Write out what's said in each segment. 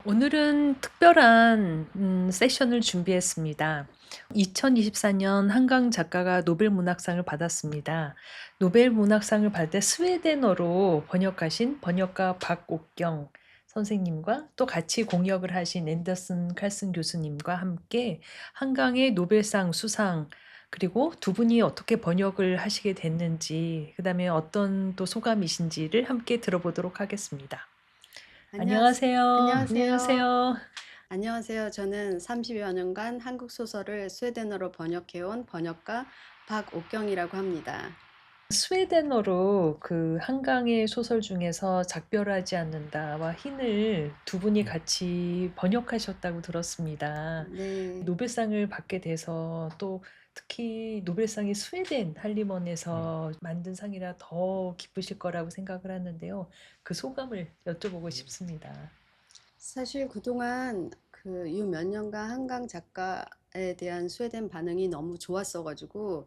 오늘은 특별한 세션을 준비했습니다. 2024년 한강 작가가 노벨 문학상을 받았습니다. 노벨 문학상을 받을 때 스웨덴어로 번역하신 번역가 박옥경 선생님과 또 같이 공역을 하신 앤더슨 칼슨 교수님과 함께 한강의 노벨상 수상, 그리고 두 분이 어떻게 번역을 하시게 됐는지, 그다음에 어떤 또 소감이신지를 함께 들어보도록 하겠습니다. 안녕하세요. 안녕하세요. 안녕하세요. 안녕하세요. 저는 30여 년간 한국 소설을 스웨덴어로 번역해온 번역가 박옥경이라고 합니다. 스웨덴어로 그 한강의 소설 중에서 작별하지 않는다와 흰을 두 분이 같이 번역하셨다고 들었습니다. 네. 노벨상을 받게 돼서 또 특히 노벨상이 스웨덴 한림원에서 만든 상이라 더 기쁘실 거라고 생각을 하는데요. 그 소감을 여쭤보고 싶습니다. 사실 그동안 그 이 몇 년간 한강 작가에 대한 스웨덴 반응이 너무 좋았어가지고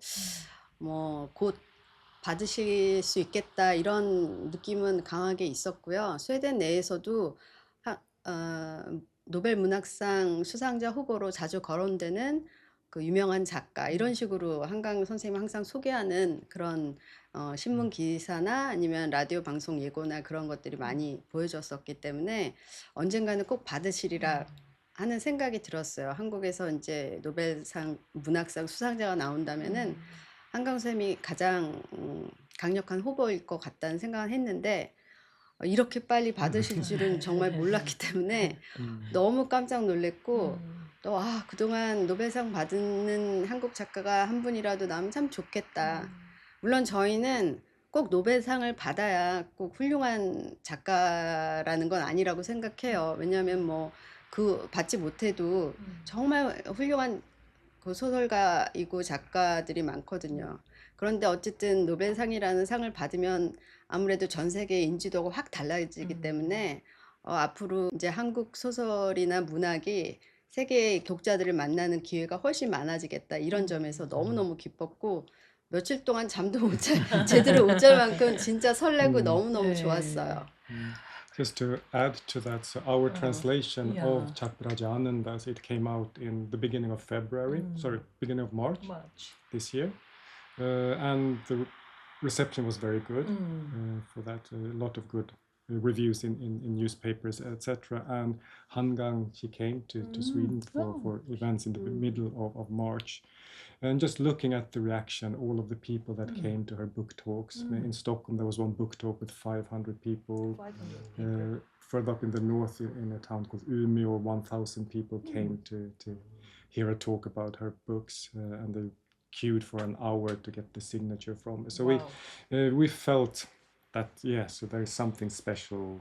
뭐 곧 받으실 수 있겠다 이런 느낌은 강하게 있었고요. 스웨덴 내에서도 노벨 문학상 수상자 후보로 자주 거론되는 그 유명한 작가 이런 식으로 한강 선생님이 항상 소개하는 그런 신문 기사나 아니면 라디오 방송 예고나 그런 것들이 많이 보여줬었기 때문에 언젠가는 꼭 받으시리라 하는 생각이 들었어요. 한국에서 이제 노벨상 문학상 수상자가 나온다면은 한강 선생님이 가장 강력한 후보일 것 같다는 생각을 했는데 이렇게 빨리 받으실 줄은 정말 몰랐기 때문에 너무 깜짝 놀랐고 또 그동안 노벨상 받는 한국 작가가 한 분이라도 나오면 참 좋겠다. 물론 저희는 꼭 노벨상을 받아야 꼭 훌륭한 작가라는 건 아니라고 생각해요. 왜냐하면 뭐 그 받지 못해도 정말 훌륭한 그 소설가이고 작가들이 많거든요. 그런데 어쨌든 노벨상이라는 상을 받으면 아무래도 전 세계의 인지도가 확 달라지기 때문에 앞으로 이제 한국 소설이나 문학이 세계의 독자들을 만나는 기회가 훨씬 많아지겠다 이런 점에서 너무너무 기뻤고 며칠 동안 잠도 못 제대로 못 잘 만큼 진짜 설레고 너무너무 좋았어요. Just to add to that, so our 어, translation 야, of Chakraja Anandas, it came out in the beginning of February, beginning of March 맞. this year. And the reception was very good for that. A lot of good reviews in newspapers, etc. And Hangang, she came to Sweden for events in the middle of March. And just looking at the reaction, all of the people that came to her book talks. In Stockholm, there was one book talk with 500 people. 500 people. Further up in the north, in a town called Umeå, 1,000 people came to hear her talk about her books, and they queued for an hour to get the signature from her. So Wow. we felt that so there is something special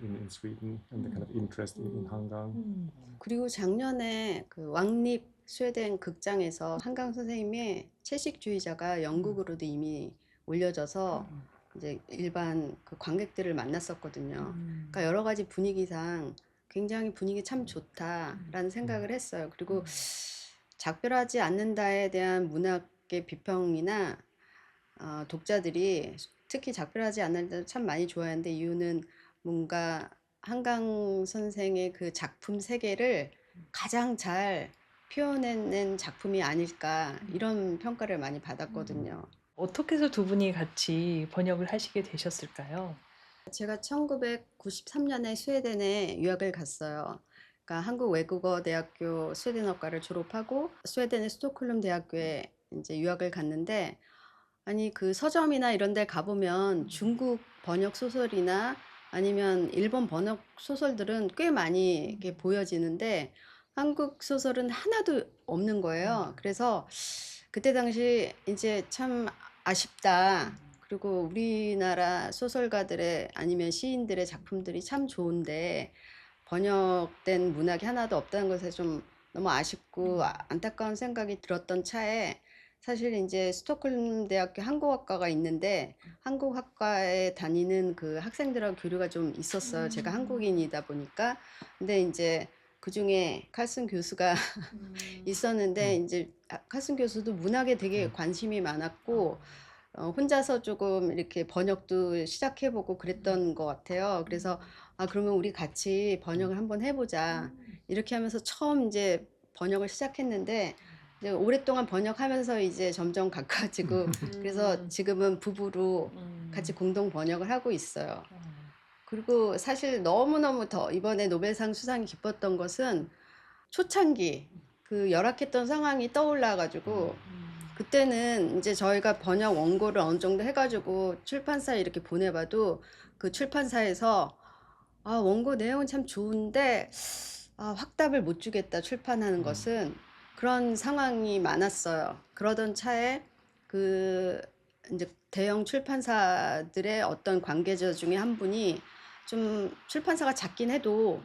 in Sweden and the kind of interest in Hangang. 그리고 작년에 그 왕립 스웨덴 극장에서 한강 선생님의 채식주의자가 연극으로도 이미 올려져서 이제 일반 그 관객들을 만났었거든요. 그러니까 여러 가지 분위기상 굉장히 분위기 참 좋다라는 생각을 했어요. 그리고 작별하지 않는다에 대한 문학의 비평이나 독자들이 특히 작별하지 않는다 참 많이 좋아하는데 이유는 뭔가 한강 선생의 그 작품 세계를 가장 잘 표현해낸 작품이 아닐까 이런 평가를 많이 받았거든요. 어떻게 해서 두 분이 같이 번역을 하시게 되셨을까요? 제가 1993년에 스웨덴에 유학을 갔어요. 그러니까 한국 외국어 대학교 스웨덴어과를 졸업하고 스웨덴의 스톡홀름 대학교에 이제 유학을 갔는데 아니 그 서점이나 이런 데 가보면 중국 번역 소설이나 아니면 일본 번역 소설들은 꽤 많이 이렇게 보여지는데 한국 소설은 하나도 없는 거예요. 그래서 그때 당시 이제 참 아쉽다. 그리고 우리나라 소설가들의 아니면 시인들의 작품들이 참 좋은데 번역된 문학이 하나도 없다는 것에 좀 너무 아쉽고 안타까운 생각이 들었던 차에 사실 이제 스톡홀름 대학교 한국학과가 있는데 한국학과에 다니는 그 학생들하고 교류가 좀 있었어요. 제가 한국인이다 보니까. 근데 이제 그중에 칼슨 교수가 있었는데 이제 칼슨 교수도 문학에 되게 관심이 많았고 혼자서 조금 이렇게 번역도 시작해보고 그랬던 것 같아요. 그래서 아, 그러면 우리 같이 번역을 한번 해보자. 이렇게 하면서 처음 이제 번역을 시작했는데 이제 오랫동안 번역하면서 이제 점점 가까워지고 그래서 지금은 부부로 같이 공동 번역을 하고 있어요. 그리고 사실 너무너무 더 이번에 노벨상 수상이 기뻤던 것은 초창기 그 열악했던 상황이 떠올라가지고 그때는 이제 저희가 번역 원고를 어느 정도 해가지고 출판사에 이렇게 보내봐도 그 출판사에서 아, 원고 내용은 참 좋은데 아, 확답을 못 주겠다, 출판하는 것은. 그런 상황이 많았어요. 그러던 차에 그 이제 대형 출판사들의 어떤 관계자 중에 한 분이 좀 출판사가 작긴 해도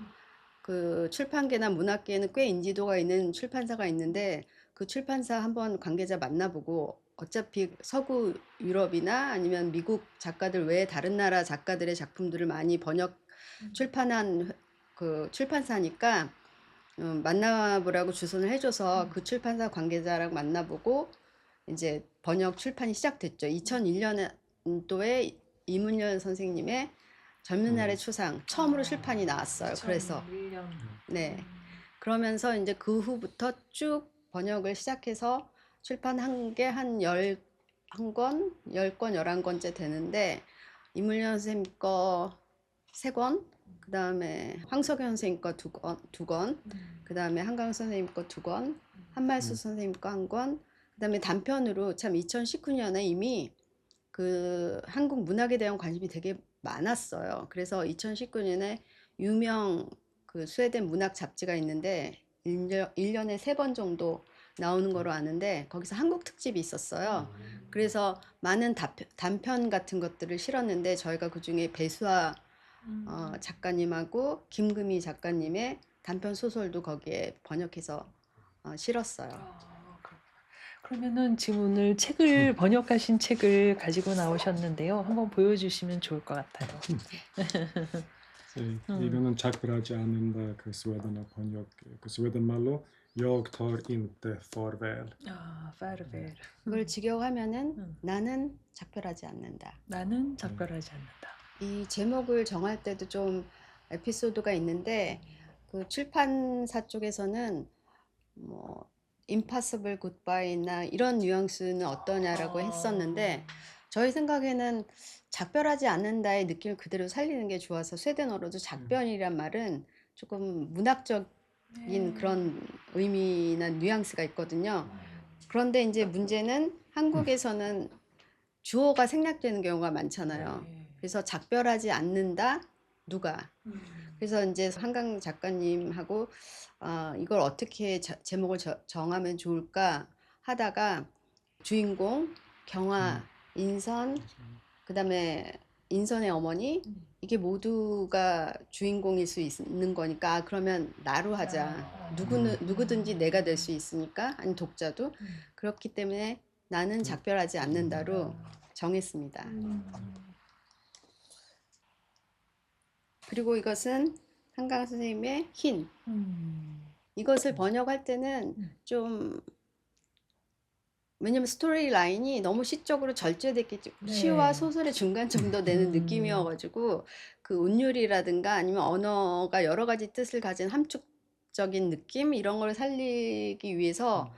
그 출판계나 문학계에는 꽤 인지도가 있는 출판사가 있는데 그 출판사 한번 관계자 만나보고 어차피 서구 유럽이나 아니면 미국 작가들 외에 다른 나라 작가들의 작품들을 많이 번역 출판한 그 출판사니까 만나보라고 주선을 해줘서 그 출판사 관계자랑 만나보고 이제 번역 출판이 시작됐죠. 2001년도에 이문열 선생님의 젊은 날의 추상 처음으로 출판이 나왔어요. 그래서 2001년. 네. 그러면서 이제 그 후부터 쭉 번역을 시작해서 출판한 게 한 11권, 10권, 11권째 되는데 이문련 선생님 거 3권, 그 다음에 황석현 선생님 거 2권, 그 다음에 한강 선생님 거 2권, 한말수 선생님 거 1권, 그 다음에 단편으로 참 2019년에 이미 그 한국 문학에 대한 관심이 되게 많았어요. 그래서 2019년에 유명 그 스웨덴 문학 잡지가 있는데 1년에 3번 정도 나오는 거로 아는데 거기서 한국 특집이 있었어요. 그래서 많은 단편 같은 것들을 실었는데 저희가 그중에 배수아 작가님하고 김금희 작가님의 단편 소설도 거기에 번역해서 실었어요. 그렇구나. 그러면은 지금 오늘 책을 번역하신 책을 가지고 나오셨는데요. 한번 보여주시면 좋을 것 같아요. 이거는 작별하지 않는다 그 스웨덴어 번역 그 스웨덴 말로 Jag tar inte farväl. 파르벨. 그걸 직역하면은 나는 작별하지 않는다. 나는 작별하지 않는다. 이 제목을 정할 때도 좀 에피소드가 있는데 그 출판사 쪽에서는 뭐 impossible goodbye나 이런 뉘앙스는 어떠냐라고 했었는데 저희 생각에는 작별하지 않는다의 느낌을 그대로 살리는 게 좋아서 스웨덴어로도 작별이란 말은 조금 문학적인 그런 의미나 뉘앙스가 있거든요. 그런데 이제 문제는 한국에서는 주어가 생략되는 경우가 많잖아요. 그래서 작별하지 않는다 누가. 그래서 이제 한강 작가님하고 이걸 어떻게 제목을 정하면 좋을까 하다가 주인공, 경아, 인선, 그다음에 인선의 어머니 이게 모두가 주인공일 수 있는 거니까 그러면 나로 하자. 누구든지 내가 될 수 있으니까 아니 독자도 그렇기 때문에 나는 작별하지 않는다로 정했습니다. 그리고 이것은 한강 선생님의 흰. 이것을 번역할 때는 좀 왜냐면 스토리 라인이 너무 시적으로 절제됐기 때문에 시와 소설의 중간 정도 되는 느낌이어가지고 그 운율이라든가 아니면 언어가 여러 가지 뜻을 가진 함축적인 느낌 이런 걸 살리기 위해서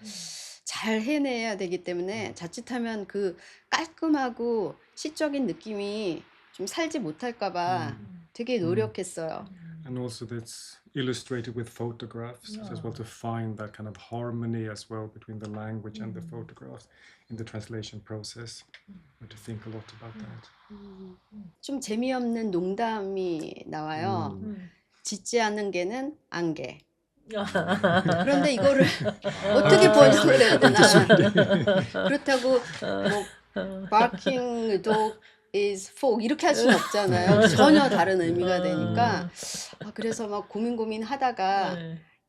잘 해내야 되기 때문에 자칫하면 그 깔끔하고 시적인 느낌이 좀 살지 못할까봐 되게 노력했어요. And also that's illustrated with photographs as well to find that kind of harmony as well between the language and the photographs in the translation process. And to think a lot about that. 좀 재미없는 농담이 나와요. 짖지 않는 개는 안개. 그런데 이거를 어떻게 번역을 해야 되나? 그렇다고 뭐 barking dog is fog 이렇게 할 수는 없잖아요. 전혀 다른 의미가 되니까. 그래서 막 고민하다가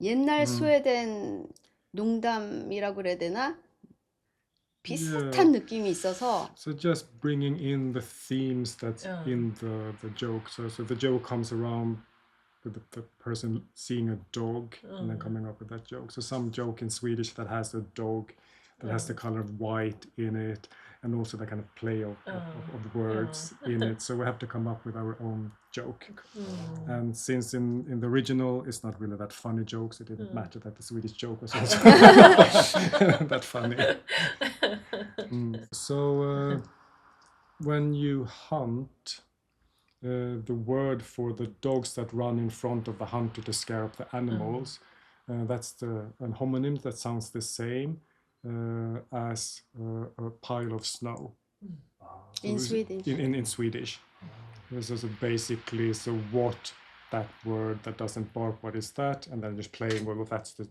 옛날 스웨덴 농담이라고 그래야 되나? 비슷한 느낌이 있어서. So just bringing in the themes that's in the joke. So the joke comes around with the person seeing a dog and then coming up with that joke. So some joke in Swedish that has a dog that has the color of white in it, and also the kind of play of words in it. So we have to come up with our own joke. And since in the original it's not really that funny jokes, it didn't matter that the Swedish joke was also that funny. So when you hunt, the word for the dogs that run in front of the hunter to scare up the animals, that's an homonym that sounds the same as a pile of snow. In Swedish. In Swedish. So basically, so what that word that doesn't bark, what is that? And then just playing, well, that's the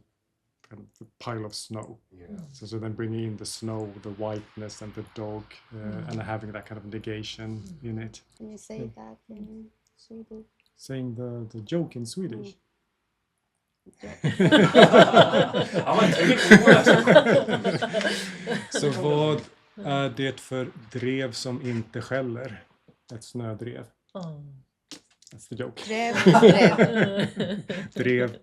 kind of the pile of snow. Yeah. So then bringing in the snow, the whiteness, and the dog, and having that kind of negation in it. Can you say that in Swedish? Saying the joke in Swedish. 아마 되게 궁금하실 거예요. Så vad är det för drev som inte skäller? Ett snödrev. That's the joke. drev.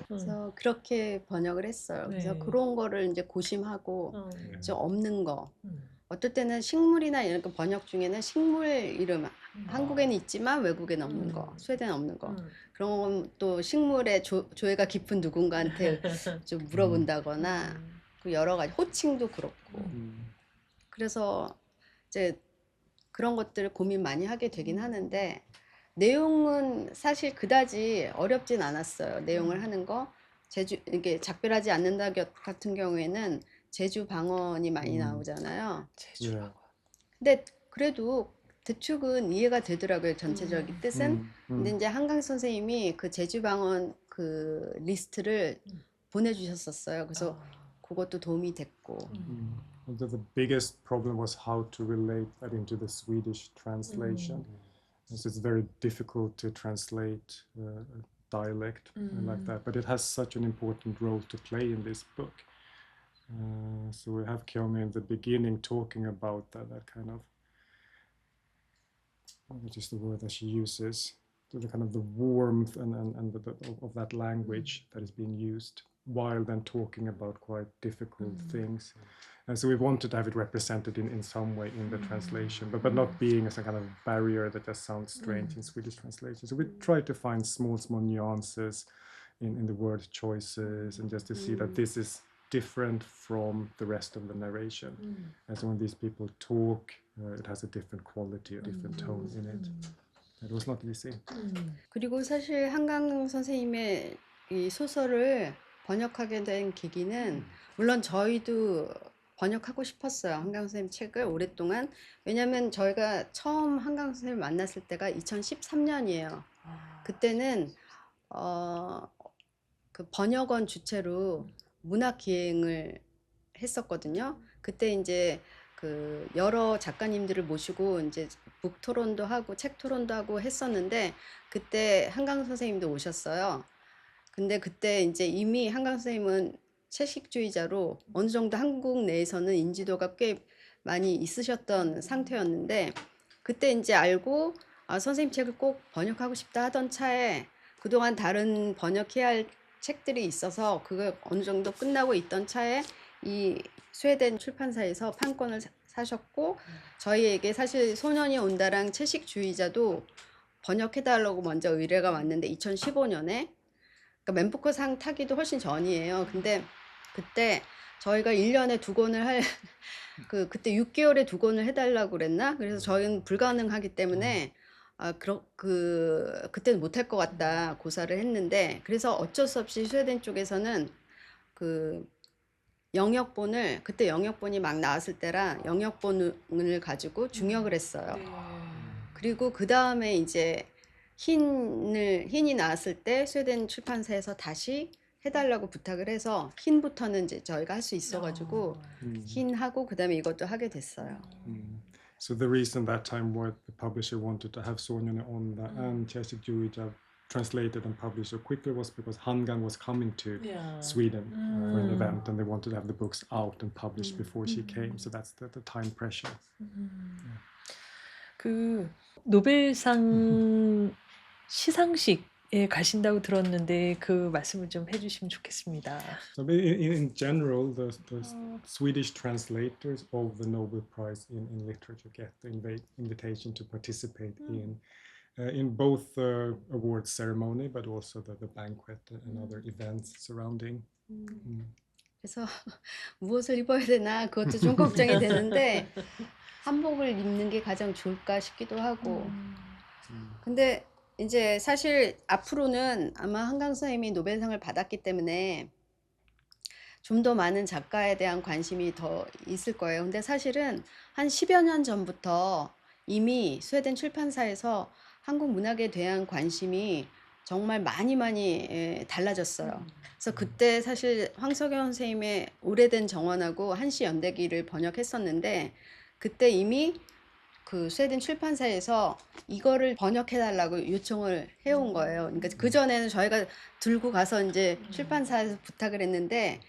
그래서 그렇게 번역을 했어요. 그래서 네. 그런 거를 이제 고심하고 이제 없는 거. 음. 어떨 때는 식물이나 이런 거 번역 중에는 식물 이름 한국에는 있지만 외국에는 없는 거, 스웨덴에 없는 거. 그런 건 또 식물의 조예가 깊은 누군가한테 좀 물어본다거나 그 여러 가지 호칭도 그렇고. 그래서 이제 그런 것들을 고민 많이 하게 되긴 하는데 내용은 사실 그다지 어렵진 않았어요. 내용을 하는 거. 이게 작별하지 않는다 같은 경우에는 제주 방언이 많이 나오잖아요. Yeah. 근데 그래도 대충은 이해가 되더라고요. 전체적인 뜻은. 근데 이제 한강 선생님이 그 제주 방언 그 리스트를 보내주셨었어요. 그래서 그것도 도움이 됐고. The biggest problem was how to relate that into the Swedish translation. So it's very difficult to translate dialect like that, but it has such an important role to play in this book. So we have Kyung in the beginning talking about that kind of, what is the word that she uses, the kind of the warmth and of that language that is being used, while then talking about quite difficult things. And so we wanted to have it represented in some way in the translation, but not being as a kind of barrier that just sounds strange in Swedish translation. So we tried to find small nuances in the word choices, and just to see that this is different from the rest of the narration. And so when these people talk, it has a different quality, a different tone in it. It was not easy. 그리고 사실 한강 선생님의 이 소설을 번역하게 된 계기는 물론 저희도 번역하고 싶었어요. 한강 선생님 책을 오랫동안. 왜냐하면 저희가 처음 한강 선생님을 만났을 때가 2013년이에요. 그때는 그 번역원 주체로 문학 기행을 했었거든요. 그때 이제 그 여러 작가님들을 모시고 이제 북 토론도 하고 책 토론도 하고 했었는데 그때 한강 선생님도 오셨어요. 근데 그때 이제 이미 한강 선생님은 채식주의자로 어느 정도 한국 내에서는 인지도가 꽤 많이 있으셨던 상태였는데 그때 이제 알고 선생님 책을 꼭 번역하고 싶다 하던 차에 그동안 다른 번역해야 할 책들이 있어서 그거 어느 정도 끝나고 있던 차에 이 스웨덴 출판사에서 판권을 사셨고 저희에게 사실 소년이 온다랑 채식주의자도 번역해달라고 먼저 의뢰가 왔는데 2015년에 그러니까 맨부커상 타기도 훨씬 전이에요. 근데 그때 저희가 1년에 2권을 그때 6개월에 2권을 해달라고 그랬나? 그래서 저희는 불가능하기 때문에 그때는 못할 것 같다 고사를 했는데 그래서 어쩔 수 없이 스웨덴 쪽에서는 그 영역본을 그때 영역본이 막 나왔을 때라 영역본을 가지고 중역을 했어요. 그리고 그 다음에 이제 흰이 나왔을 때 스웨덴 출판사에서 다시 해달라고 부탁을 해서 흰부터는 이제 저희가 할 수 있어가지고 흰하고 그 다음에 이것도 하게 됐어요. So the reason that time why the publisher wanted to have Sonja Onda and Chesik Juija translated and published so quickly was because Hangang was coming to Sweden for an event and they wanted to have the books out and published before she came. So that's the time pressure. 그 노벨상 시상식 가신다고 들었는데 그 말씀을 좀 해주시면 좋겠습니다. So in general, the Swedish translators of the Nobel Prize in Literature get the invitation to participate in both the awards ceremony, but also the banquet and other events surrounding. 그래서 무엇을 입어야 되나 그것도 좀 걱정이 되는데 한복을 입는 게 가장 좋을까 싶기도 하고. 근데 이제 사실 앞으로는 아마 한강 선생님이 노벨상을 받았기 때문에 좀 더 많은 작가에 대한 관심이 더 있을 거예요. 근데 사실은 한 10여 년 전부터 이미 스웨덴 출판사에서 한국 문학에 대한 관심이 정말 많이 달라졌어요. 그래서 그때 사실 황석영 선생님의 오래된 정원하고 한시 연대기를 번역했었는데 그때 이미 그 스웨덴 출판사에서 이거를 번역해달라고 요청을 해온 거예요. 그러니까 그전에는 저희가 들고 가서 이제 출판사에서 부탁을 했는데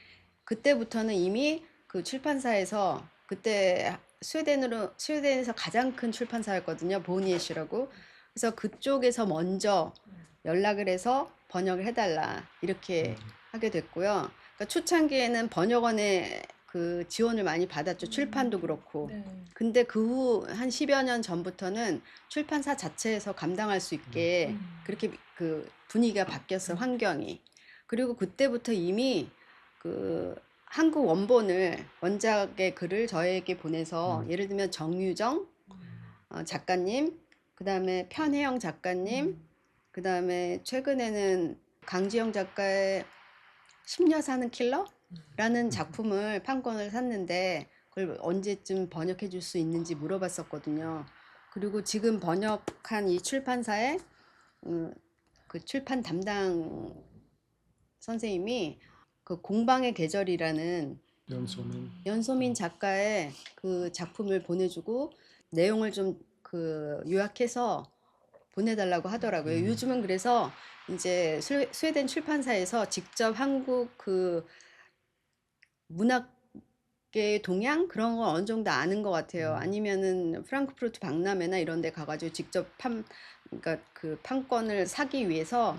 그때부터는 이미 그 출판사에서 그때 스웨덴에서 가장 큰 출판사였거든요. 보니에시라고. 그래서 그쪽에서 먼저 연락을 해서 번역을 해달라 이렇게 하게 됐고요. 그러니까 초창기에는 번역원의 그 지원을 많이 받았죠. 출판도 그렇고. 네. 근데 그 후 한 10여 년 전부터는 출판사 자체에서 감당할 수 있게 그렇게 그 분위기가 바뀌었어요. 환경이. 그리고 그때부터 이미 그 한국 원본을 원작의 글을 저에게 보내서 예를 들면 정유정 작가님, 그 다음에 편혜영 작가님, 그 다음에 최근에는 강지영 작가의 10년 사는 킬러라는 작품을 판권을 샀는데 그걸 언제쯤 번역해 줄 수 있는지 물어봤었거든요. 그리고 지금 번역한 이 출판사의 그 출판 담당 선생님이 그 공방의 계절이라는 연소민 작가의 그 작품을 보내주고 내용을 좀 그 요약해서 보내달라고 하더라고요. 요즘은 그래서 이제 스웨덴 출판사에서 직접 한국 그 문학계의 동향 그런 거 어느 정도 아는 것 같아요. 아니면은 프랑크푸르트 박람회나 이런 데 가가지고 직접 그러니까 그 판권을 사기 위해서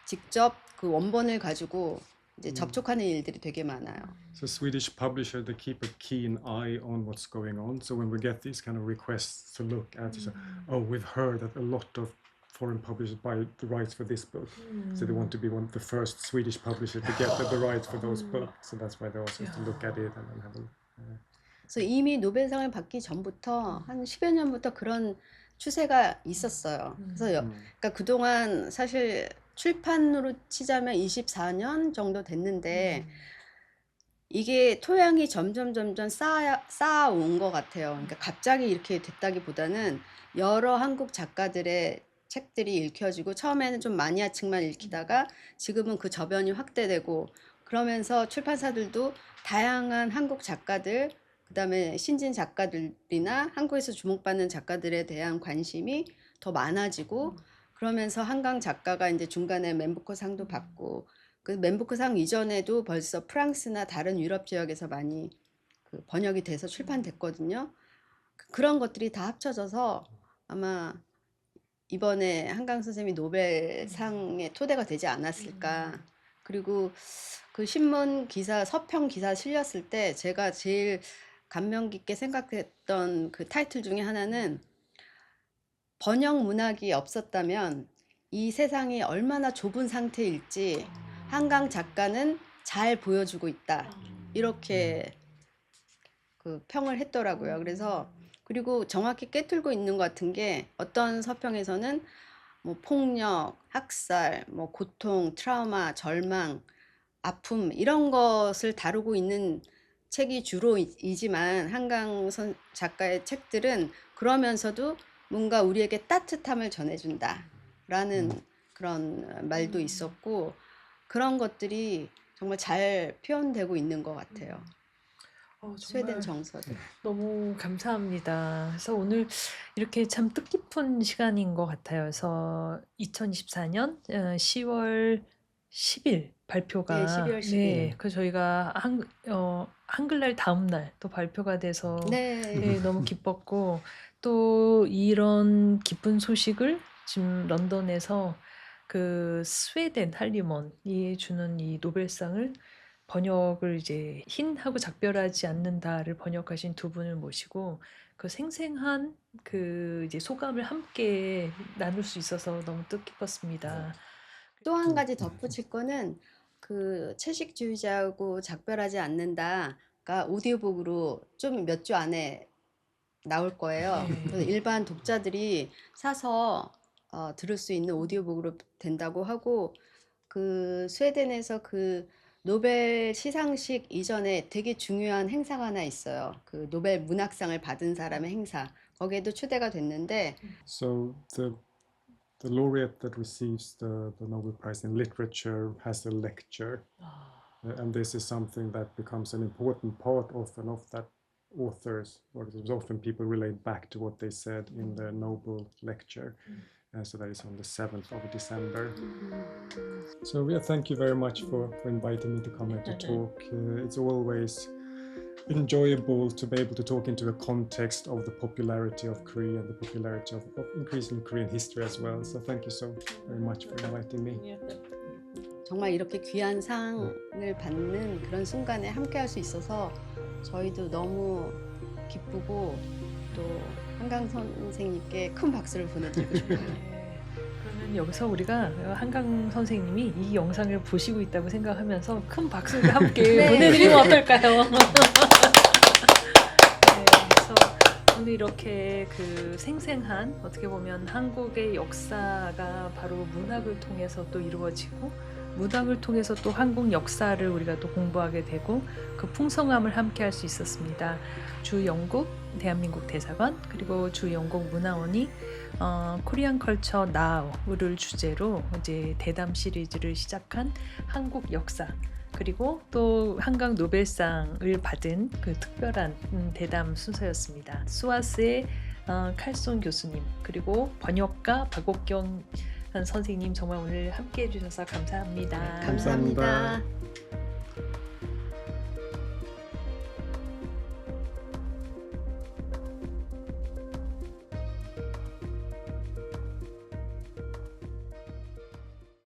직접 그 원본을 가지고 이제 접촉하는 일들이 되게 많아요. So Swedish publisher, they keep a keen eye on what's going on. So when we get these kind of requests to look at, so, oh, we've heard that a lot of foreign publishers buy the rights for this book. So they want to be one of the first Swedish publishers to get the rights for those books. So that's why they also have to look at it and then have a 그래서 이미 노벨상을 받기 전부터 한 10여 년부터 그런 추세가 있었어요. 그래서 그러니까 그동안 사실 출판으로 치자면 24년 정도 됐는데 이게 토양이 점점 쌓아온 것 같아요. 그러니까 갑자기 이렇게 됐다기보다는 여러 한국 작가들의 책들이 읽혀지고 처음에는 좀 마니아층만 읽히다가 지금은 그 저변이 확대되고 그러면서 출판사들도 다양한 한국 작가들 그다음에 신진 작가들이나 한국에서 주목받는 작가들에 대한 관심이 더 많아지고 그러면서 한강 작가가 이제 중간에 맨부커 상도 받고 그 맨부커 상 이전에도 벌써 프랑스나 다른 유럽 지역에서 많이 그 번역이 돼서 출판됐거든요. 그런 것들이 다 합쳐져서 아마 이번에 한강 선생님이 노벨상의 토대가 되지 않았을까. 그리고 그 신문 기사, 서평 기사 실렸을 때 제가 제일 감명 깊게 생각했던 그 타이틀 중에 하나는 번역 문학이 없었다면 이 세상이 얼마나 좁은 상태일지 한강 작가는 잘 보여주고 있다. 이렇게 그 평을 했더라고요. 그래서 그리고 정확히 꿰뚫고 있는 것 같은 게 어떤 서평에서는 뭐 폭력, 학살, 뭐 고통, 트라우마, 절망, 아픔 이런 것을 다루고 있는 책이 주로이지만 한강 작가의 책들은 그러면서도 뭔가 우리에게 따뜻함을 전해준다라는 그런 말도 있었고 그런 것들이 정말 잘 표현되고 있는 것 같아요. 스웨덴 정서들. 너무 감사합니다. 그래서 오늘 이렇게 참 뜻깊은 시간인 것 같아요. 그래서 2024년 10월 10일 발표가 네, 12월 10일. 네, 그 저희가 한글날 다음 날 또 발표가 돼서 네. 네, 너무 기뻤고 또 이런 기쁜 소식을 지금 런던에서 그 스웨덴 할리먼이 주는 이 노벨상을 번역을 이제 흰하고 작별하지 않는다를 번역하신 두 분을 모시고 그 생생한 그 이제 소감을 함께 나눌 수 있어서 너무 뜻깊었습니다. 또 한 가지 덧붙일 거는 그 채식주의자하고 작별하지 않는다가 오디오북으로 좀 몇 주 안에 나올 거예요. 네. 그래서 일반 독자들이 사서 들을 수 있는 오디오북으로 된다고 하고 그 스웨덴에서 그 노벨 시상식 이전에 되게 중요한 행사가 하나 있어요. 그 노벨 문학상을 받은 사람의 행사. 거기에도 초대가 됐는데 So the laureate that receives the Nobel Prize in Literature has a lecture, and this is something that becomes an important part often of that author's, or often people relate back to what they said in the Nobel lecture. So that is on the 7th of December. So yeah, thank you very much for inviting me to come here to talk. It's always enjoyable to be able to talk into the context of the popularity of Korea and the popularity of increasingly Korean history as well. So thank you so very much for inviting me. 정말 이렇게 귀한 상을 받는 그런 순간에 함께 할 수 있어서 저희도 너무 기쁘고 또 한강 선생님께 큰 박수를 보내드리고 싶어요. 그러면 여기서 우리가 한강 선생님이 이 영상을 보시고 있다고 생각하면서 큰 박수를 함께 네. 보내드리면 어떨까요? 네, 그래서 오늘 이렇게 그 생생한 어떻게 보면 한국의 역사가 바로 문학을 통해서 또 이루어지고 문학을 통해서 또 한국 역사를 우리가 또 공부하게 되고 그 풍성함을 함께 할 수 있었습니다. 주 영국 대한민국 대사관 그리고 주 영국 문화원이 코리안 컬처 나우를 주제로 이제 대담 시리즈를 시작한 한국 역사 그리고 또 한강 노벨상을 받은 그 특별한 대담 순서였습니다. 수아스의 칼손 교수님 그리고 번역가 박옥경 선생님 정말 오늘 함께 해주셔서 감사합니다. 감사합니다.